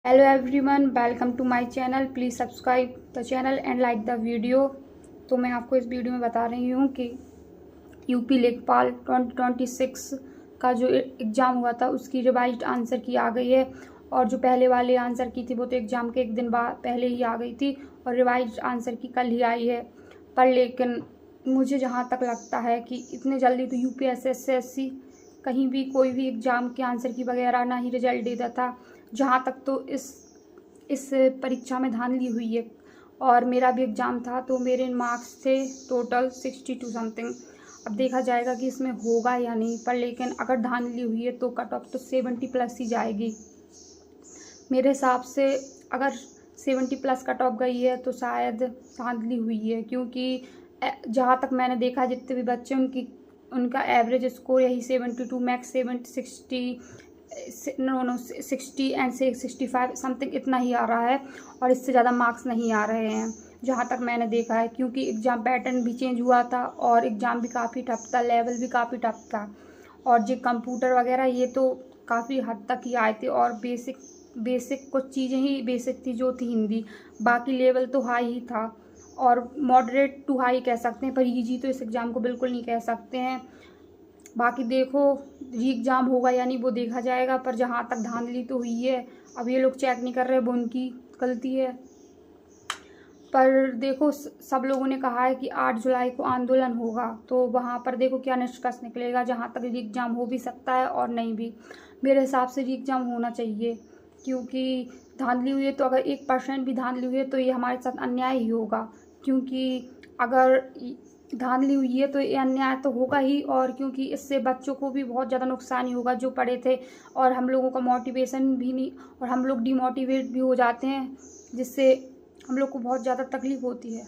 Hello everyone, welcome to my channel. Please subscribe the channel and like the video। तो मैं आपको इस video में बता रही हूँ कि यूपी लेखपाल 2026 का जो एग्ज़ाम हुआ था उसकी रिवाइज्ड आंसर की आ गई है। और जो पहले वाले आंसर की थी वो तो एग्ज़ाम के एक दिन बाद पहले ही आ गई थी और रिवाइज्ड आंसर की कल ही आई है। पर लेकिन मुझे जहाँ तक लगता है कि इतने जल्दी तो यूपीएससी कहीं भी कोई भी एग्ज़ाम के आंसर की वगैरह ना ही रिजल्ट देता था। जहाँ तक तो इस परीक्षा में धांधली हुई है और मेरा भी एग्ज़ाम था तो मेरे मार्क्स थे टोटल 62 समथिंग। अब देखा जाएगा कि इसमें होगा या नहीं, पर लेकिन अगर धांधली हुई है तो कट ऑफ तो 70 प्लस ही जाएगी मेरे हिसाब से। अगर 70 प्लस कट ऑफ गई है तो शायद धांधली हुई है, क्योंकि जहाँ तक मैंने देखा जितने भी बच्चे उनका एवरेज स्कोर यही 72 मैक्स 60 एंड 65 समथिंग इतना ही आ रहा है और इससे ज़्यादा मार्क्स नहीं आ रहे हैं जहाँ तक मैंने देखा है। क्योंकि एग्ज़ाम पैटर्न भी चेंज हुआ था और एग्ज़ाम भी काफ़ी टफ था, लेवल भी काफ़ी टफ था। और जो कंप्यूटर वगैरह ये तो काफ़ी हद तक ही आए थे और बेसिक कुछ चीज़ें ही बेसिक थी जो थी हिंदी, बाकी लेवल तो हाई ही था और मॉडरेट टू हाई कह सकते हैं, पर ईजी तो इस एग्ज़ाम को बिल्कुल नहीं कह सकते हैं। बाकी देखो री एग्ज़ाम होगा या नहीं वो देखा जाएगा, पर जहाँ तक धांधली तो हुई है। अब ये लोग चेक नहीं कर रहे, वो उनकी गलती है। पर देखो सब लोगों ने कहा है कि 8 जुलाई को आंदोलन होगा, तो वहाँ पर देखो क्या निष्कर्ष निकलेगा। जहाँ तक री एग्ज़ाम हो भी सकता है और नहीं भी। मेरे हिसाब से री एग्ज़ाम होना चाहिए, क्योंकि धांधली हुई है तो अगर 1% भी धांधली हुई है तो ये हमारे साथ अन्याय ही होगा। क्योंकि अगर धांधली हुई है तो ये अन्याय तो होगा ही, और क्योंकि इससे बच्चों को भी बहुत ज़्यादा नुकसान ही होगा जो पढ़े थे, और हम लोगों का मोटिवेशन भी नहीं, और हम लोग डिमोटिवेट भी हो जाते हैं, जिससे हम लोग को बहुत ज़्यादा तकलीफ़ होती है।